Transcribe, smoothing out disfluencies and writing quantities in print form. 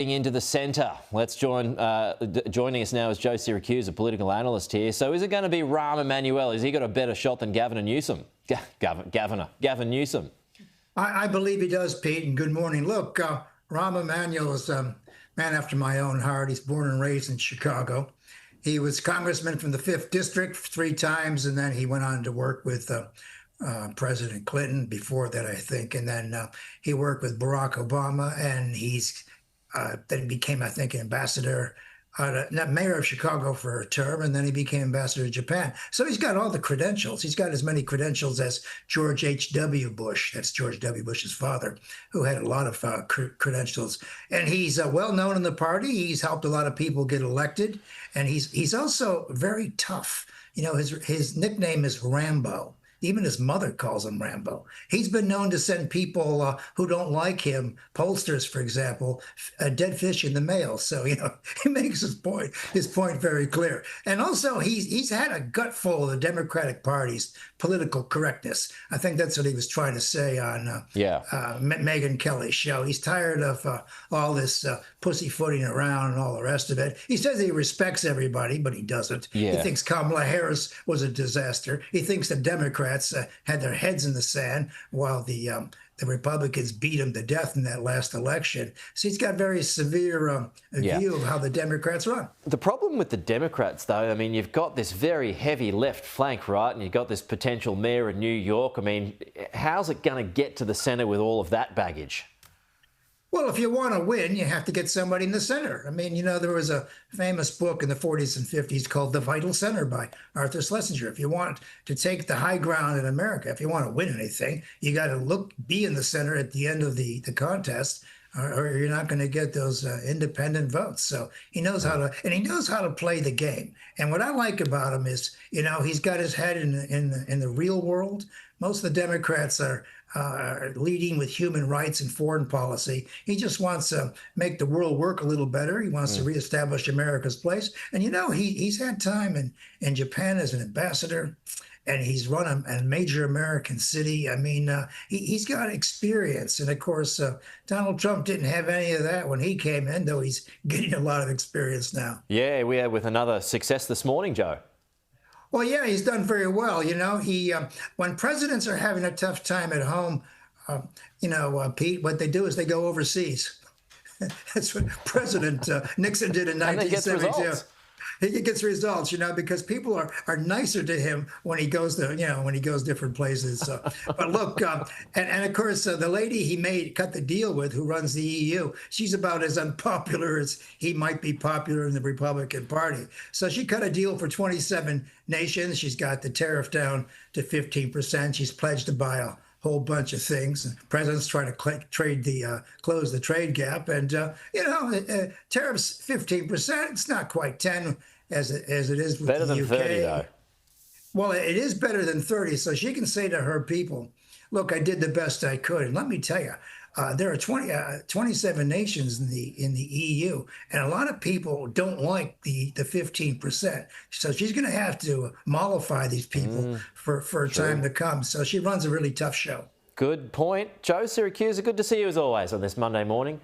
Into the centre. Let's joining us now is Joe Siracusa, political analyst here. So is it going to be Rahm Emanuel? Has he got a better shot than Gavin Newsom? Gavin Newsom. I believe he does, Pete, and good morning. Look, Rahm Emanuel is a man after my own heart. He's born and raised in Chicago. He was congressman from the 5th District 3 times, and then he went on to work with President Clinton before that, I think. And then he worked with Barack Obama, and then he became, I think, ambassador, mayor of Chicago for a term, and then he became ambassador to Japan. So he's got all the credentials. He's got as many credentials as George H.W. Bush. That's George W. Bush's father, who had a lot of credentials. And he's well known in the party. He's helped a lot of people get elected, and he's also very tough. You know, his nickname is Rambo. Even his mother calls him Rambo. He's been known to send people who don't like him, pollsters, for example, dead fish in the mail. So, you know, he makes his point very clear. And also, he's had a gutful of the Democratic Party's political correctness. I think that's what he was trying to say on Megyn Kelly's show. He's tired of all this pussyfooting around and all the rest of it. He says he respects everybody, but he doesn't. Yeah. He thinks Kamala Harris was a disaster. He thinks the Democrats had their heads in the sand while the Republicans beat him to death in that last election. So he's got very severe view of how the Democrats run. The problem with the Democrats, though, I mean, you've got this very heavy left flank, right? And you've got this potential mayor in New York. I mean, how's it going to get to the centre with all of that baggage? Well, if you want to win, you have to get somebody in the center. I mean, you know, there was a famous book in the 40s and 50s called The Vital Center by Arthur Schlesinger. If you want to take the high ground in America, if you want to win anything, you got to be in the center at the end of the contest, or you're not going to get those independent votes. So he knows how to play the game. And what I like about him is, you know, he's got his head in the real world. Most of the Democrats are leading with human rights and foreign policy. He just wants to make the world work a little better. He wants to reestablish America's place. And, you know, he's had time in Japan as an ambassador, and he's run a major American city. I mean, he's got experience. And, of course, Donald Trump didn't have any of that when he came in, though he's getting a lot of experience now. Yeah, we are with another success this morning, Joe. Well, yeah, he's done very well. You know, when presidents are having a tough time at home, Pete, what they do is they go overseas. That's what President Nixon did in 1972. He gets results, you know, because people are nicer to him when he goes different places. But look, and of course, the lady he cut the deal with, who runs the EU, she's about as unpopular as he might be popular in the Republican Party. So she cut a deal for 27 nations. She's got the tariff down to 15%. She's pledged to buy a whole bunch of things. And presidents trying to close the trade gap, and tariffs 15%. It's not quite 10 as it is with better the than UK. 30 though. Well, it is better than 30, so she can say to her people, "Look, I did the best I could." And let me tell you, there are 27 nations in the EU, and a lot of people don't like the 15%. So she's going to have to mollify these people for time to come. So she runs a really tough show. Good point. Joe Siracusa, good to see you as always on this Monday morning.